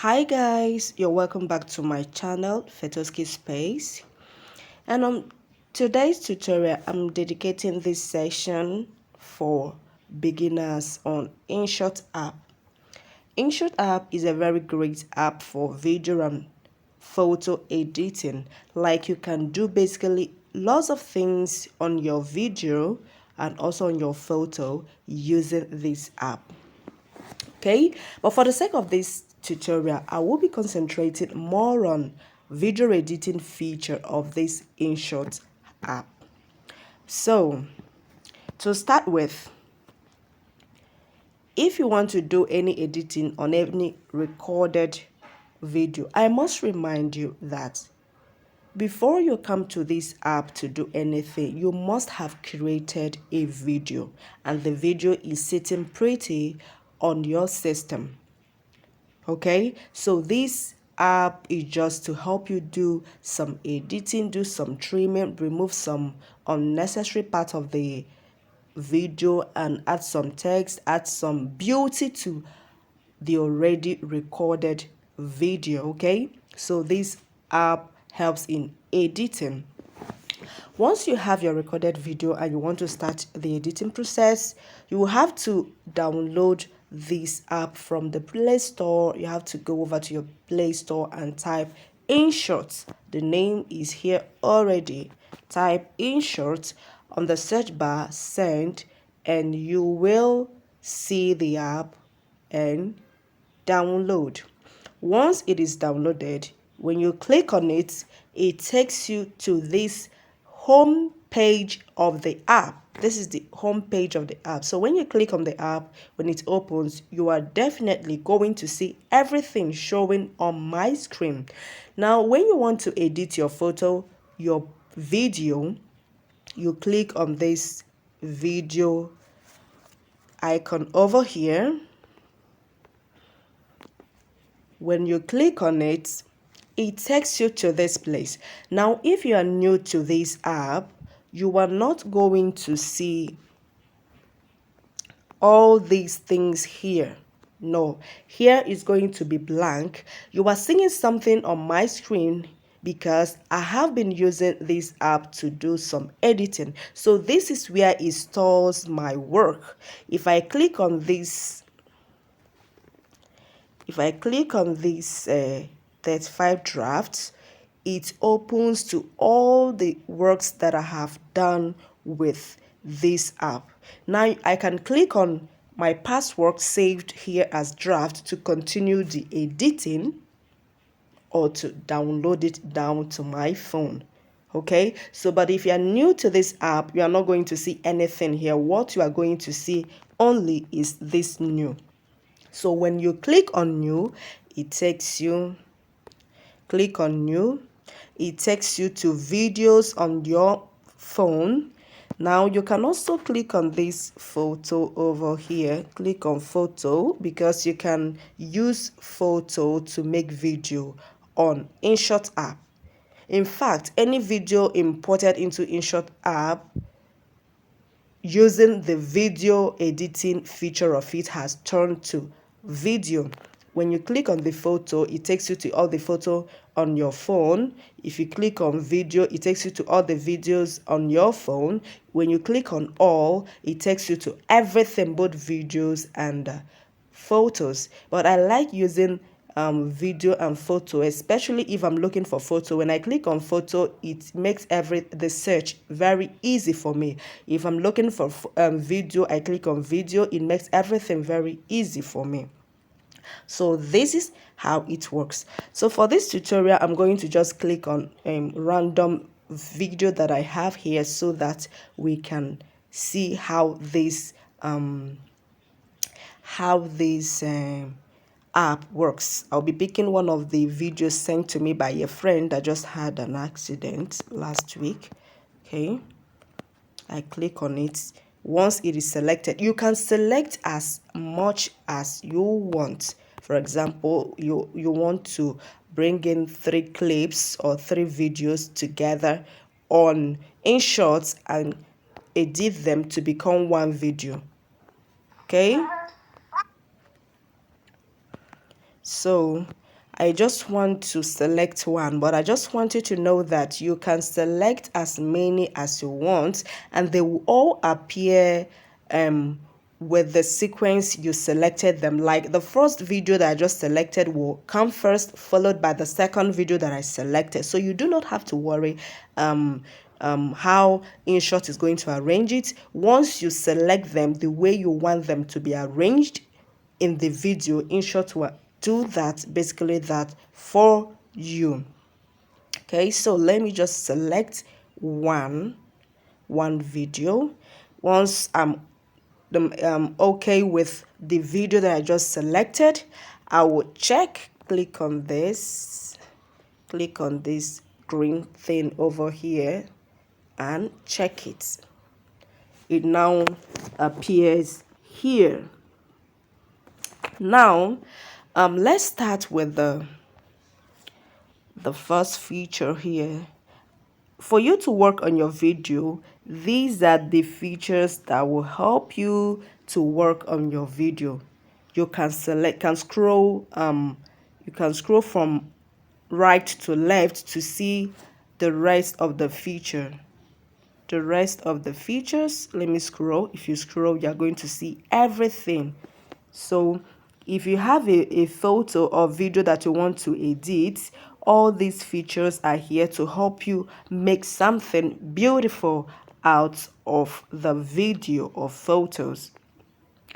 Hi guys, you're welcome back to my channel Fetoski Space, and on today's tutorial I'm dedicating this session for beginners on Inshot app. Inshot app is a very great app for video and photo editing. Like, you can do basically lots of things on your video and also on your photo using this app. Okay, but for the sake of this tutorial I will be concentrating more on video editing feature of this Inshot app. So to start with, if you want to do any editing on any recorded video, I must remind you that before you come to this app to do anything, you must have created a video, and the video is sitting pretty on your system. Okay, so this app is just to help you do some editing, do some trimming, remove some unnecessary part of the video, and add some text, add some beauty to the already recorded video. Okay, so this app helps in editing. Once you have your recorded video and you want to start the editing process, you will have to download this app from the Play Store. You have to go over to your Play Store and type Inshot. The name is here already. Type Inshot on the search bar, send, and you will see the app and download. Once it is downloaded, when you click on it, it takes you to this home page of the app. This is the home page of the app. So when you click on the app, when it opens, you are definitely going to see everything showing on my screen. Now, when you want to edit your photo, your video, you click on this video icon over here. When you click on it, it takes you to this place. Now, if you are new to this app, you are not going to see all these things here. No, here is going to be blank. You are seeing something on my screen because I have been using this app to do some editing. So this is where it stores my work. If I click on this 35 drafts, it opens to all the works that I have done with this app. Now I can click on my past work saved here as draft to continue the editing or to download it down to my phone. Okay, so but if you are new to this app, you are not going to see anything here. What you are going to see only is this new. So when you click on new, it takes you, click on new, it takes you to videos on your phone. Now you can also click on this photo over here. Click on photo because you can use photo to make video on Inshot app. In fact, any video imported into Inshot app using the video editing feature of it has turned to video. When you click on the photo, it takes you to all the photo on your phone. If you click on video, it takes you to all the videos on your phone. When you click on all, it takes you to everything, both videos and photos. But I like using video and photo, especially if I'm looking for photo. When I click on photo, it makes the search very easy for me. If I'm looking for video, I click on video, it makes everything very easy for me. So this is how it works. So for this tutorial, I'm going to just click on random video that I have here so that we can see how this app works. I'll be picking one of the videos sent to me by a friend that just had an accident last week. Okay, I click on it. Once it is selected, you can select as much as you want. For example, you want to bring in 3 clips or 3 videos together on Inshot and edit them to become one video. Okay, so I just want to select one, but I just want you to know that you can select as many as you want, and they will all appear with the sequence you selected them. Like the first video that I just selected will come first, followed by the second video that I selected. So you do not have to worry how Inshot is going to arrange it. Once you select them the way you want them to be arranged in the video, Inshot will do that, basically that for you. Okay, so let me just select one video. Once I'm okay with the video that I just selected, I will click on this green thing over here and check it. It now appears here. Now let's start with the first feature here. For you to work on your video, these are the features that will help you to work on your video. You can scroll from right to left to see the rest of the features. Let me scroll. If you scroll, you're going to see everything. So if you have a photo or video that you want to edit, all these features are here to help you make something beautiful out of the video or photos.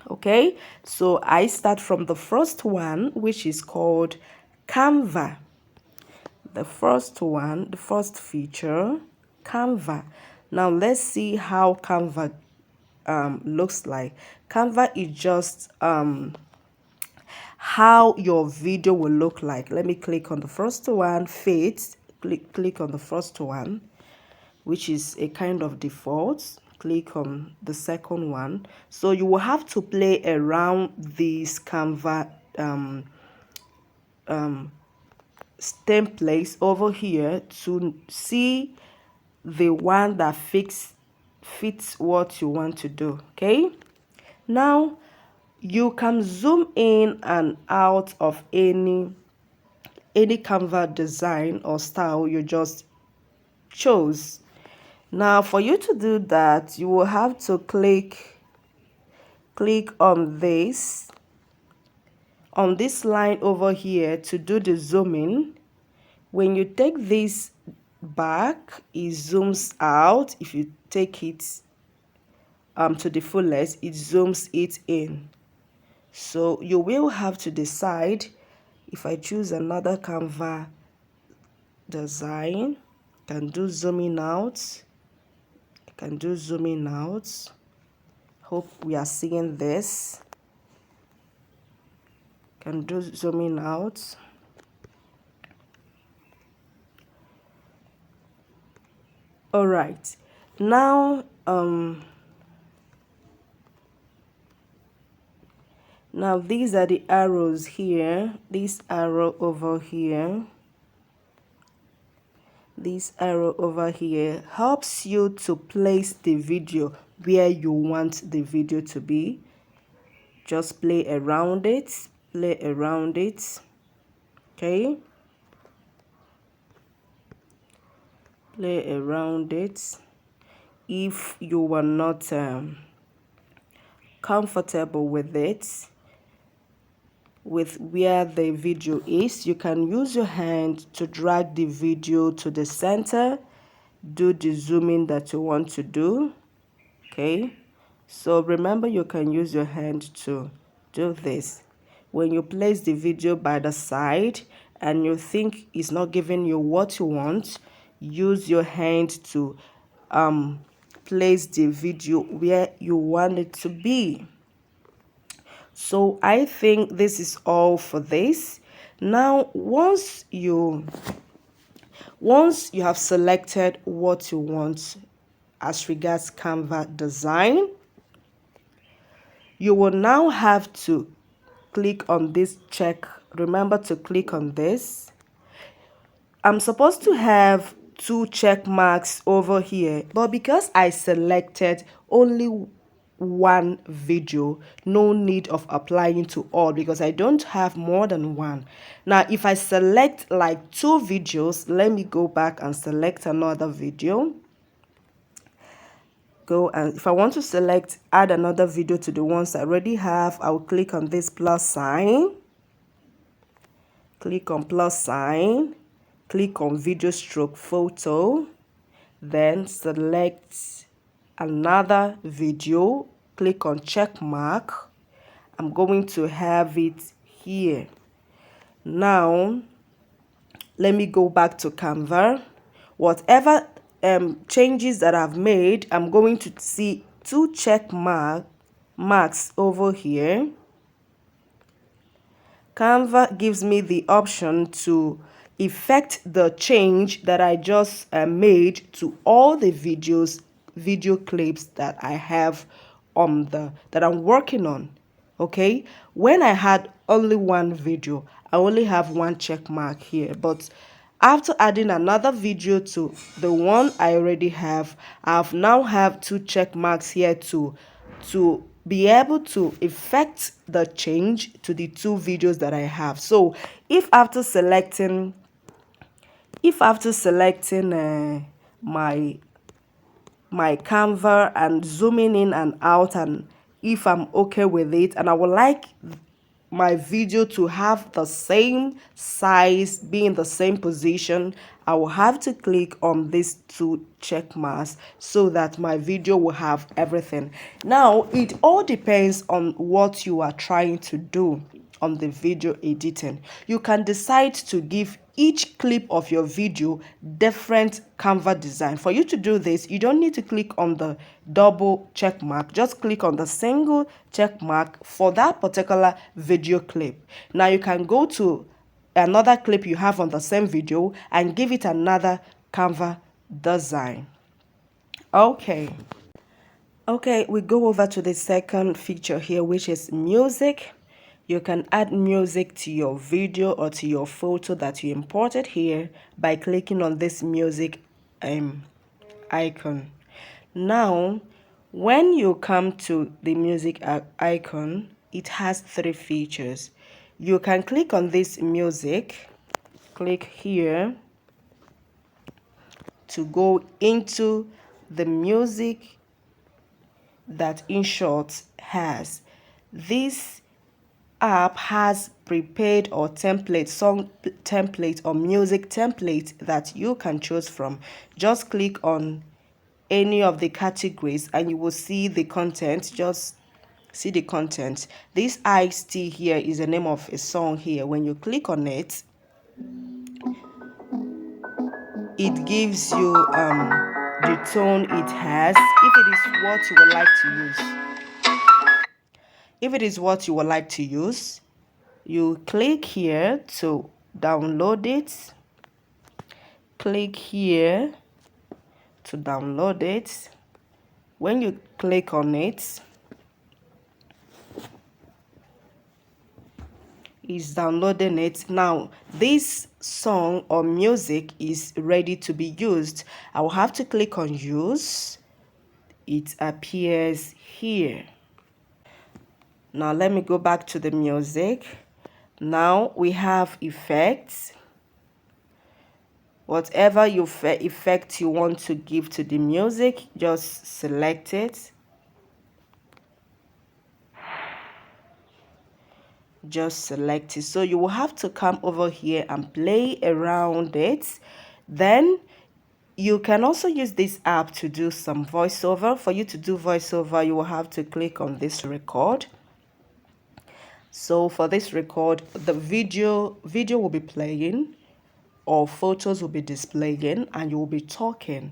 Okay, so I start from the first one, which is called Canva. The first feature, Canva. Now let's see how Canva looks like. Canva is just how your video will look like. Let me click on the first one, Fades. Click on the first one, which is a kind of default. Click on the second one. So you will have to play around this Canva templates over here to see the one that fits what you want to do. Okay, now you can zoom in and out of any Canva design or style you just chose. Now for you to do that, you will have to click on this line over here to do the zooming. When you take this back, it zooms out. If you take it to the fullest, it zooms it in. So you will have to decide. If I choose another Canva design, I can do zooming out. Hope we are seeing this. Can do zooming out. All right, now now these are the arrows here. This arrow over here helps you to place the video where you want the video to be. Just play around it. Okay, play around it. If you were not comfortable with it, with where the video is, you can use your hand to drag the video to the center, do the zooming that you want to do. Okay, so remember, you can use your hand to do this. When you place the video by the side and you think it's not giving you what you want, use your hand to place the video where you want it to be. So I think this is all for this. Now once you have selected what you want as regards Canva design, you will now have to click on this check. Remember to click on this. I'm supposed to have 2 check marks over here, but because I selected only one video, no need of applying to all because I don't have more than one. Now if I select like 2 videos, let me go back and select another video. And if I want to add another video to the ones I already have, I'll click on this plus sign, click on plus sign, click on video stroke photo, then select another video, click on check mark. I'm going to have it here. Now let me go back to Canva. Whatever changes that I've made, I'm going to see 2 check marks over here. Canva gives me the option to effect the change that I just made to all the video clips that I have that I'm working on. Okay, when I had only one video, I only have 1 check mark here, but after adding another video to the one I already have, I've now have 2 check marks here to be able to effect the change to the 2 videos that I have. So if after selecting my Canva and zooming in and out, and if I'm okay with it and I would like my video to have the same size, be in the same position, I will have to click on these 2 check marks so that my video will have everything. Now it all depends on what you are trying to do on the video editing. You can decide to give each clip of your video different Canva design. For you to do this, you don't need to click on the double check mark. Just click on the single check mark for that particular video clip. Now you can go to another clip you have on the same video and give it another Canva design. Okay, we go over to the second feature here, which is music. You can add music to your video or to your photo that you imported here by clicking on this music icon. Now, when you come to the music icon, it has 3 features. You can click on this music, click here to go into the music that Inshot has. This app has prepared or template, song template or music template that you can choose from. Just click on any of the categories and you will see the content. Just see the content. This Iced Tea here is the name of a song here. When you click on it, it gives you the tone it has, if it is what you would like to use. If it is what you would like to use, you click here to download it. Click here to download it. When you click on it, it's downloading it. Now this song or music is ready to be used. I will have to click on use. It appears here. Now let me go back to the music. Now we have effects. Whatever effect you want to give to the music, just select it. Just select it. So you will have to come over here and play around it. Then you can also use this app to do some voiceover. For you to do voiceover, you will have to click on this record. So for this record, the video will be playing or photos will be displaying and you will be talking.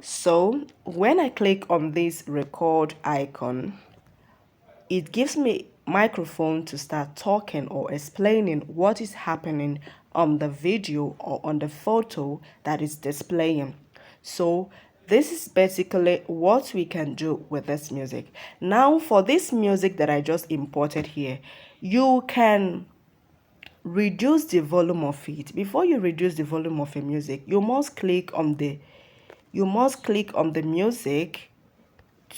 So when I click on this record icon, it gives me microphone to start talking or explaining what is happening on the video or on the photo that is displaying. So this is basically what we can do with this music. Now for this music that I just imported here, you can reduce the volume of it. Before you reduce the volume of a music, you must click on the music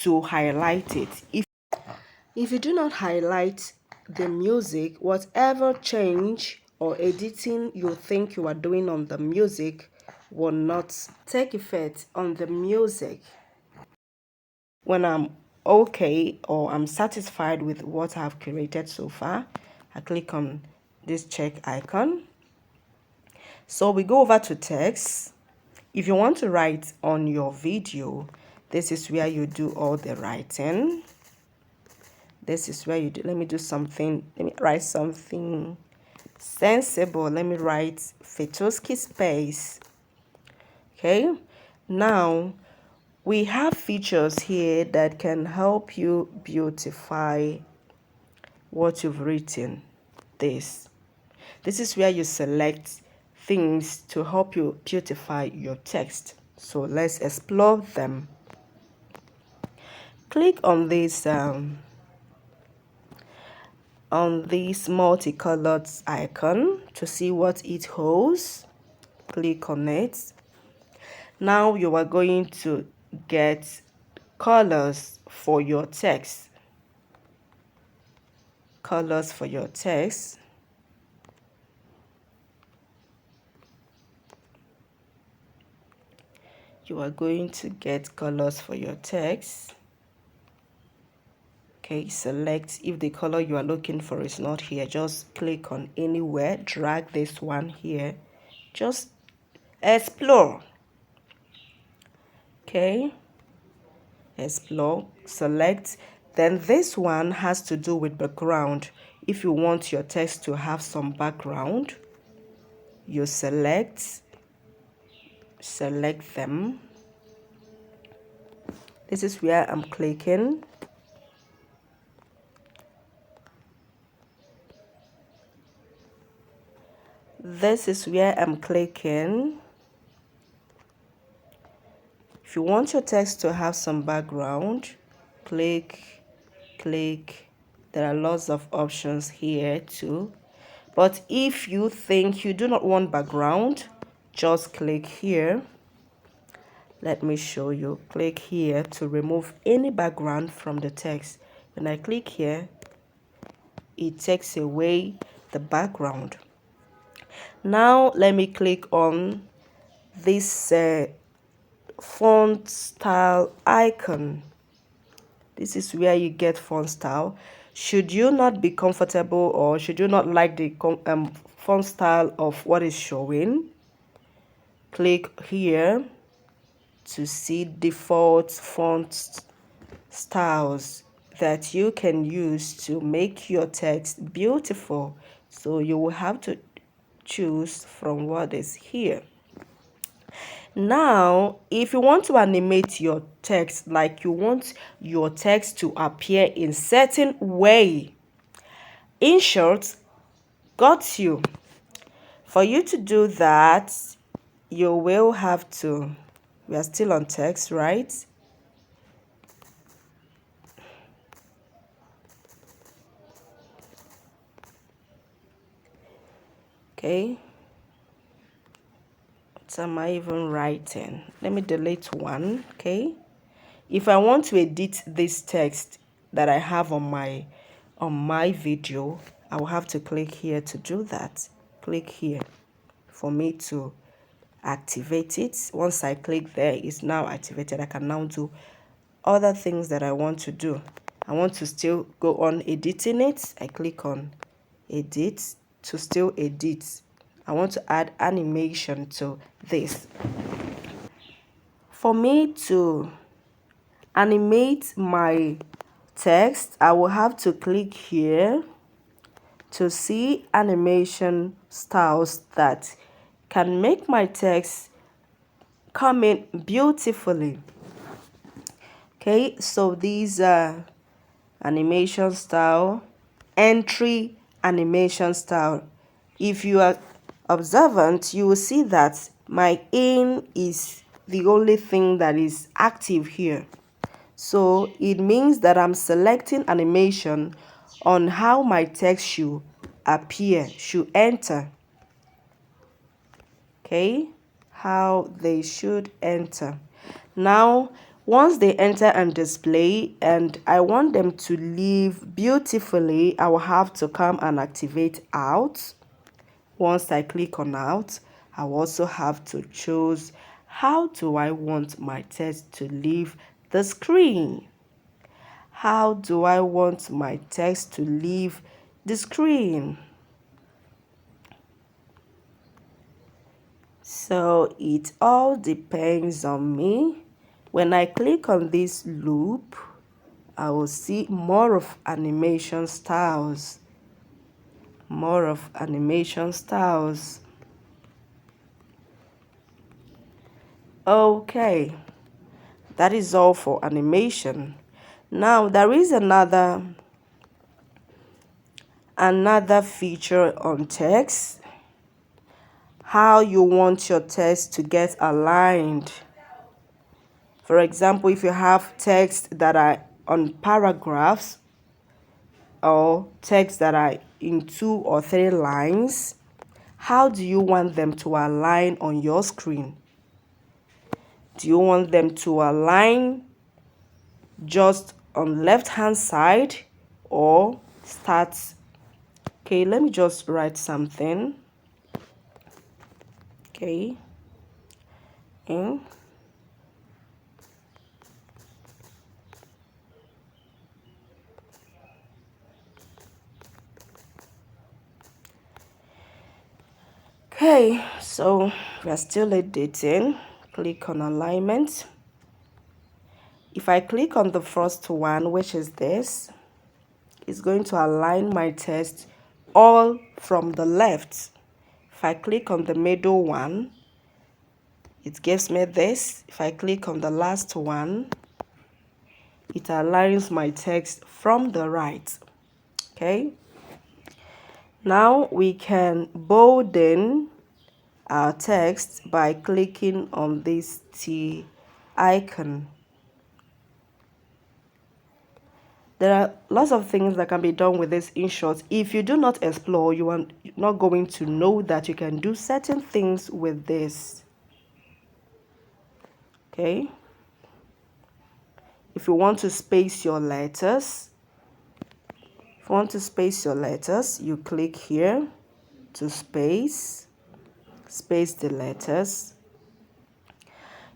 to highlight it. If you do not highlight the music, whatever change or editing you think you are doing on the music will not take effect on the music. When I'm okay or I'm satisfied with what I've created so far, I click on this check icon. So we go over to text. If you want to write on your video, this is where you do all the writing. This is where you do. Let me do something. Let me write something sensible. Let me write Fetoski space. Okay. Now we have features here that can help you beautify what you've written. This is where you select things to help you beautify your text. So let's explore them. Click on this multicolored icon to see what it holds. Click on it. Now you are going to get colors for your text. Colors for your text. You are going to get colors for your text. Okay, select. If the color you are looking for is not here, just click on anywhere, drag this one here, just explore. Okay, explore, select. Then this one has to do with background. If you want your text to have some background, you select them. This is where I'm clicking. This is where I'm clicking. If you want your text to have some background, click. There are lots of options here too. But if you think you do not want background, just click here. Let me show you. Click here to remove any background from the text. When I click here, it takes away the background. Now let me click on this font style icon. This is where you get font style. Should you not be comfortable or should you not like the font style of what is showing, click here to see default font styles that you can use to make your text beautiful. So you will have to choose from what is here. Now, if you want to animate your text, like you want your text to appear in certain way, Inshot got you. For you to do that, you will have to, we are still on text, right? Okay. What am I even writing? Let me delete one, okay? If I want to edit this text that I have on my video, I will have to click here to do that. Click here for me to activate it. Once I click there, it's now activated. I can now do other things that I want to do. I want to still go on editing it. I click on edit to still edit. I want to add animation to this. For me to animate my text, I will have to click here to see animation styles that can make my text come in beautifully. Okay, so these are animation style, entry animation style. If you are observant, you will see that my in is the only thing that is active here. So it means that I'm selecting animation on how my text should appear, should enter. Okay, how they should enter. Now, Once they enter and display and I want them to leave beautifully, I will have to come and activate out. Once I click on out, I will also have to choose how do I want my text to leave the screen. How do I want my text to leave the screen? So it all depends on me. When I click on this loop, I will see more of animation styles. More of animation styles. Okay, that is all for animation. Now there is another feature on text. How you want your text to get aligned. For example, if you have text that are on paragraphs or text that are in 2 or 3 lines, how do you want them to align on your screen? Do you want them to align just on left hand side or start? Okay, let me just write something. Okay. In. Okay, so we are still editing. Click on alignment. If I click on the first one, which is this, it's going to align my text all from the left. If I click on the middle one, it gives me this. If I click on the last one, it aligns my text from the right. Okay. Now we can bolden our text by clicking on this T icon. There are lots of things that can be done with this Inshot. If you do not explore, you are not going to know that you can do certain things with this. Okay. If you want to space your letters, you click here to space the letters.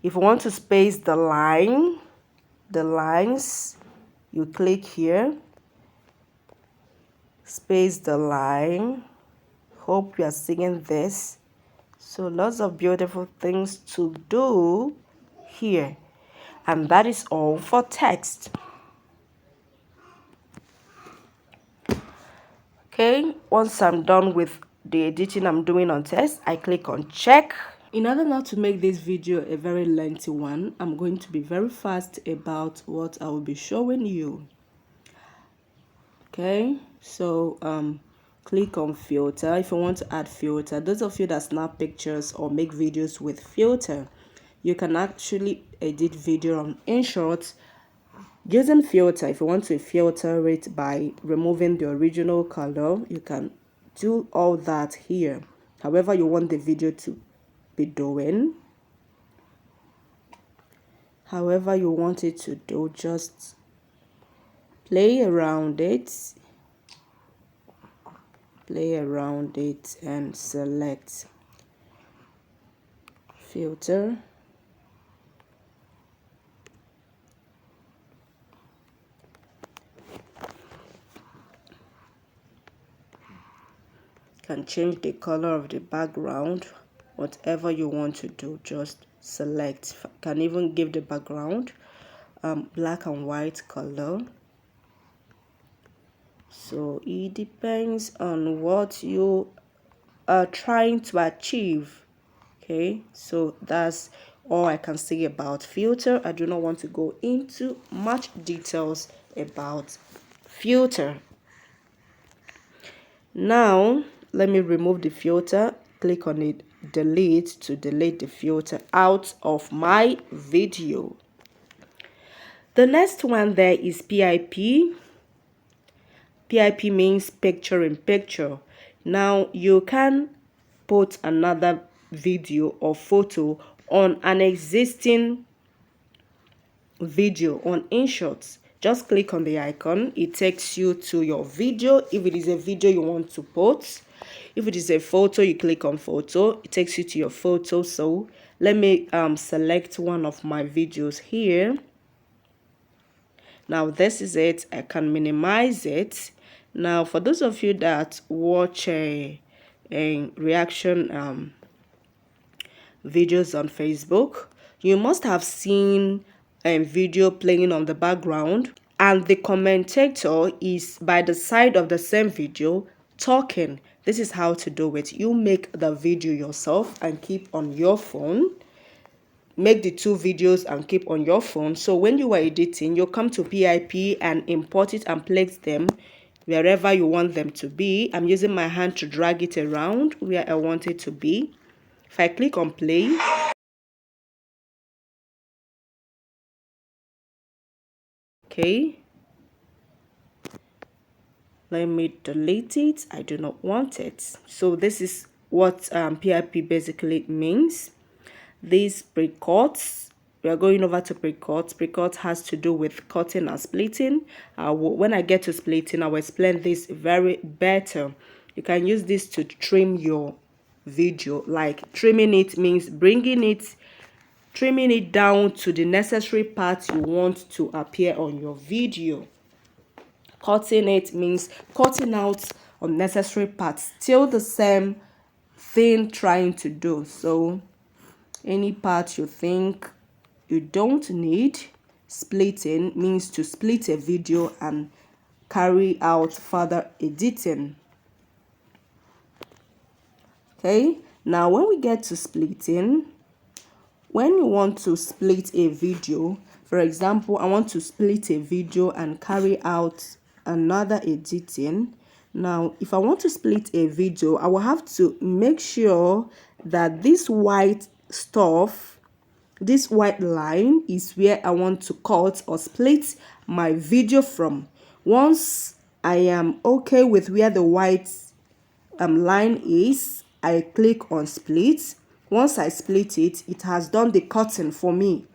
If you want to space the lines, you click here, space the line. Hope you are seeing this. So lots of beautiful things to do here. And that is all for text. Okay, once I'm done with the editing I'm doing on text, I click on check. In order not to make this video a very lengthy one, I'm going to be very fast about what I will be showing you. Okay, so click on filter if you want to add filter. Those of you that snap pictures or make videos with filter, you can actually edit video on Inshot using filter. If you want to filter it by removing the original color, you can do all that here. However you want the video to be doing, however you want it to do, just play around it and select filter. Can change the color of the background, whatever you want to do, just select. Can even give the background black and white color. So it depends on what you are trying to achieve. Okay, so that's all I can say about filter. I do not want to go into much details about filter. Now let me remove the filter. Click on it, delete, to delete the filter out of my video. The next one there is PIP. PIP means picture in picture. Now you can put another video or photo on an existing video on Inshot. Just click on the icon. It takes you to your video. If it is a video you want to post, if it is a photo, you click on photo. It takes you to your photo. So let me select one of my videos here. Now this is it. I can minimize it. Now for those of you that watch a reaction videos on Facebook, you must have seen a video playing on the background, and the commentator is by the side of the same video talking. This is how to do it. You make the video yourself and keep on your phone. Make the two videos and keep on your phone. So when you are editing, you come to PIP and import it and place them wherever you want them to be. I'm using my hand to drag it around where I want it to be. If I click on play, okay, let me delete it. I do not want it. So this is what PIP basically means. These pre-cuts, we are going over to pre-cuts. Pre-cut has to do with cutting and splitting. When I get to splitting, I will explain this very better. You can use this to trim your video. Like trimming it means trimming it down to the necessary parts you want to appear on your video. Cutting it means cutting out unnecessary parts. Still the same thing trying to do. So any part you think you don't need. Splitting means to split a video and carry out further editing. Okay, now when we get to splitting, when you want to split a video, for example, I want to split a video and carry out another editing. Now if I want to split a video, I will have to make sure that this white stuff, this white line, is where I want to cut or split my video from. Once I am okay with where the white line is, I click on split. Once I split it, it has done the cutting for me.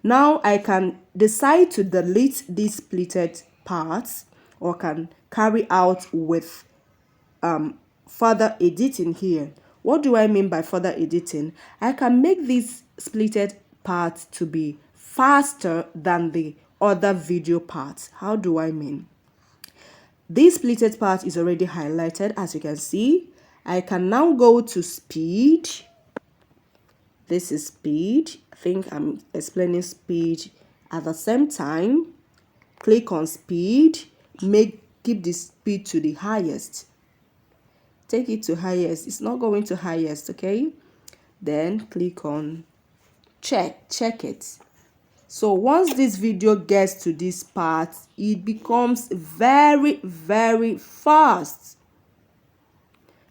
Now I can decide to delete these splitted parts, or can carry out with further editing here. What do I mean by further editing? I can make these splitted parts to be faster than the other video parts. How do I mean? This splitted part is already highlighted, as you can see. I can now go to speed. This is speed. I think I'm explaining speed at the same time. Click on speed. Keep the speed to the highest. Take it to highest. It's not going to highest, okay? Then click on check it. So once this video gets to this part, it becomes very, very fast.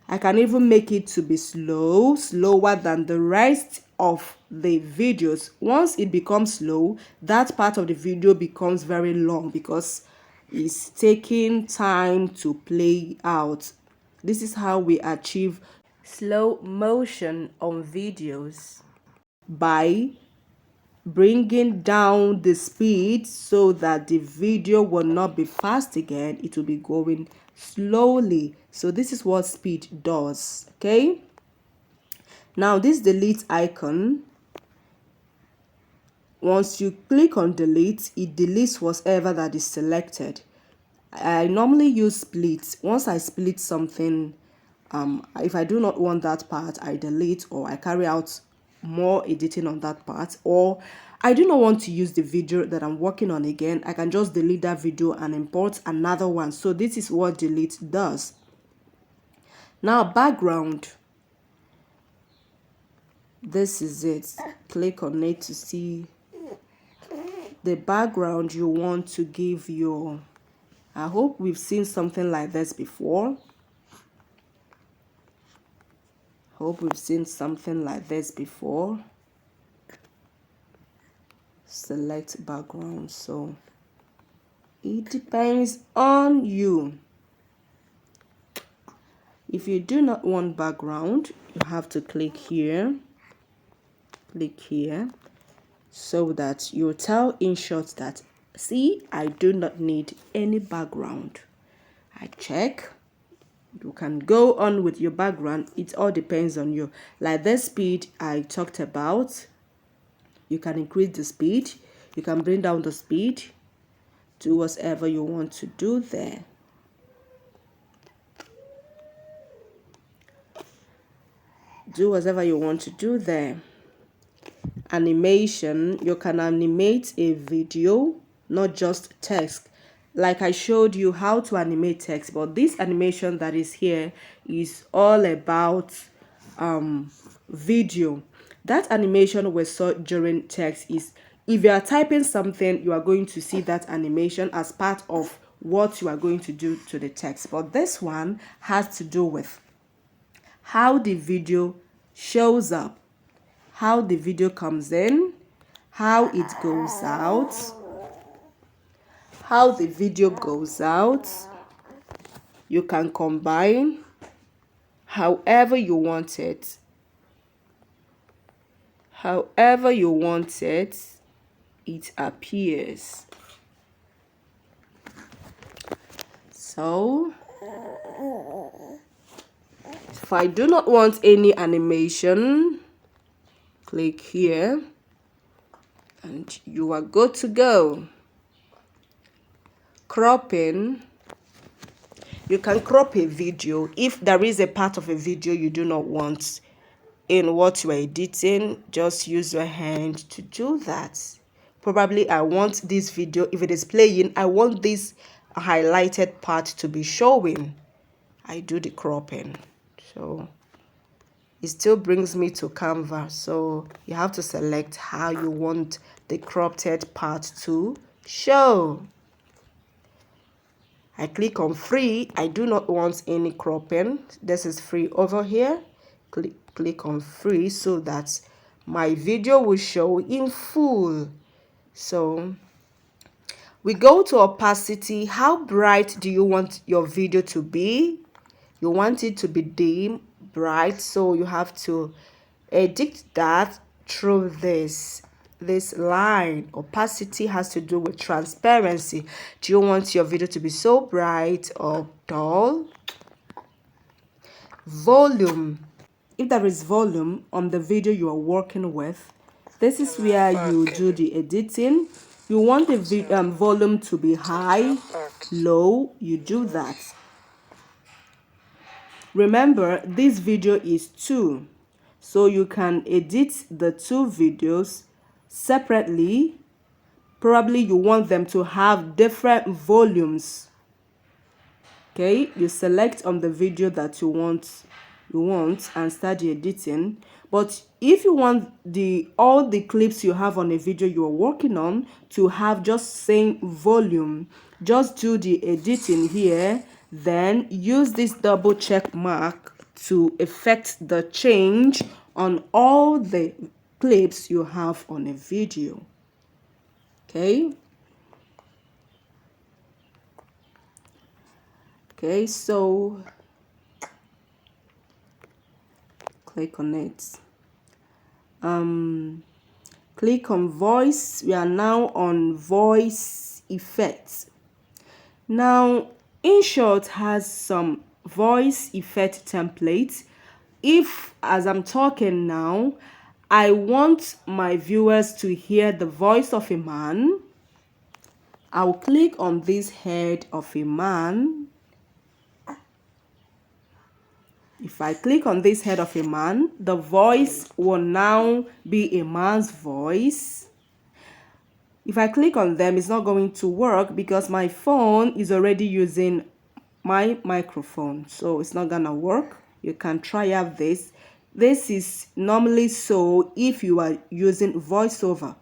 I can even make it to be slower than the rest of the videos. Once it becomes slow, that part of the video becomes very long because it's taking time to play out. This is how we achieve slow motion on videos, by bringing down the speed so that the video will not be fast again. It will be going slowly. So this is what speed does. Okay, now this delete icon, once you click on delete, it deletes whatever that is selected. I normally use split. Once I split something, if I do not want that part, I delete, or I carry out more editing on that part, or I do not want to use the video that I'm working on again, I can just delete that video and import another one. So this is what delete does. Now background, this is it. Click on it to see the background you want to give your. I hope we've seen something like this before. Select background. So it depends on you. If you do not want background, you have to click here. so that you tell Inshot that, see, I do not need any background. I check. You can go on with your background. It all depends on you. Like the speed I talked about, you can increase the speed. You can bring down the speed. Do whatever you want to do there. Do whatever you want to do there. Animation, you can animate a video, not just text. Like I showed you how to animate text, but this animation that is here is all about video. That animation we saw during text is, if you are typing something, you are going to see that animation as part of what you are going to do to the text. But this one has to do with how the video shows up, how the video comes in, how it goes out, how the video goes out. You can combine however you want it. However you want it, it appears. So, if I do not want any animation, click here and you are good to go. Cropping. You can crop a video if there is a part of a video you do not want in what you are editing. Just use your hand to do that. Probably I want this video, if it is playing, I want this highlighted part to be showing. I do the cropping. So it still brings me to Canva. So you have to select how you want the cropped part to show. I click on free. I do not want any cropping. This is free over here. Click on free so that my video will show in full. So we go to opacity. How bright do you want your video to be? You want it to be dim, bright, so you have to edit that through this line. Opacity has to do with transparency. Do you want your video to be so bright or dull? Volume. If there is volume on the video you are working with, this is where you do the editing. You want the volume to be high, low, you do that. Remember, this video is 2, so you can edit the 2 videos separately. Probably you want them to have different volumes. Okay, you select on the video that you want and start the editing. But if you want all the clips you have on a video you are working on to have just same volume, just do the editing here, then use this double check mark to effect the change on all the clips you have on a video. Okay, so click on it. Click on voice. We are now on voice effects. Now Inshot has some voice effect templates. If, as I'm talking now, I want my viewers to hear the voice of a man, I'll click on this head of a man. If I click on this head of a man, the voice will now be a man's voice. If I click on them, it's not going to work because my phone is already using my microphone, so it's not gonna work. You can try out this. This is normally so if you are using voiceover.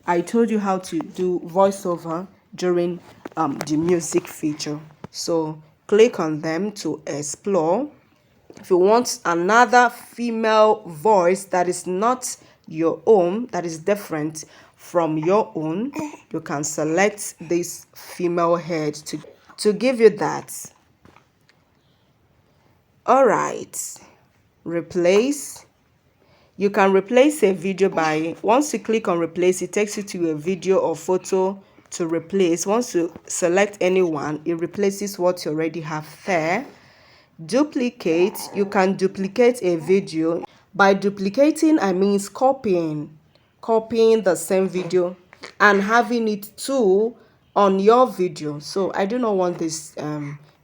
I told you how to do voiceover during the music feature. So click on them to explore. If you want another female voice that is not your own, that is different from your own, you can select this female head to give you that. All right, replace. You can replace a video by, once you click on replace, it takes you to a video or photo to replace. Once you select anyone, it replaces what you already have there. Duplicate, you can duplicate a video. By duplicating, I mean copying the same video and having it too on your video. So I do not want this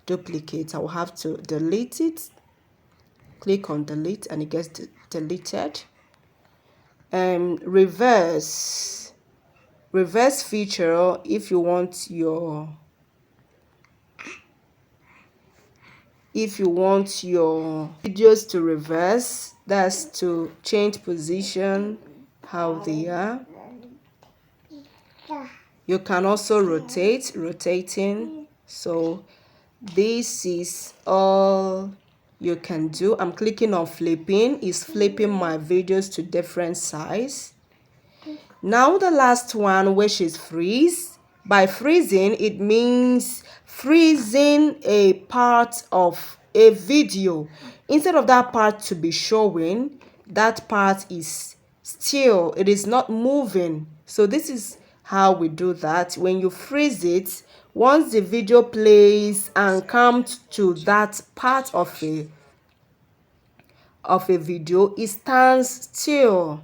duplicate. I will have to delete it. Click on delete and it gets deleted. Reverse feature, if you want your videos to reverse, that's to change position, how they are. You can also rotating. So this is all you can do. I'm clicking on flipping. It's flipping my videos to different size. Now the last one, which is freeze. By freezing, it means freezing a part of a video. Instead of that part to be showing, that part is still, it is not moving. So this is how we do that. When you freeze it, once the video plays and comes to that part of a video, it stands still.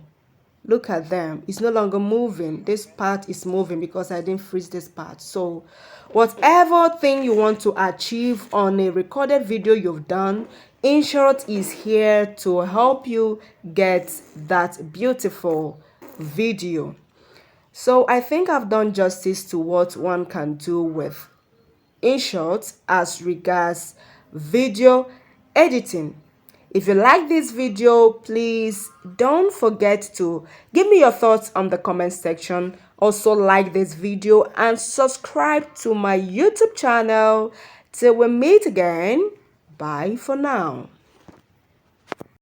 Look at them, it's no longer moving. This part is moving because I didn't freeze this part. So whatever thing you want to achieve on a recorded video you've done, Inshot is here to help you get that beautiful video. So I think I've done justice to what one can do with Inshot as regards video editing. If you like this video, please don't forget to give me your thoughts on the comment section. Also like this video and subscribe to my YouTube channel. Till we meet again, bye for now.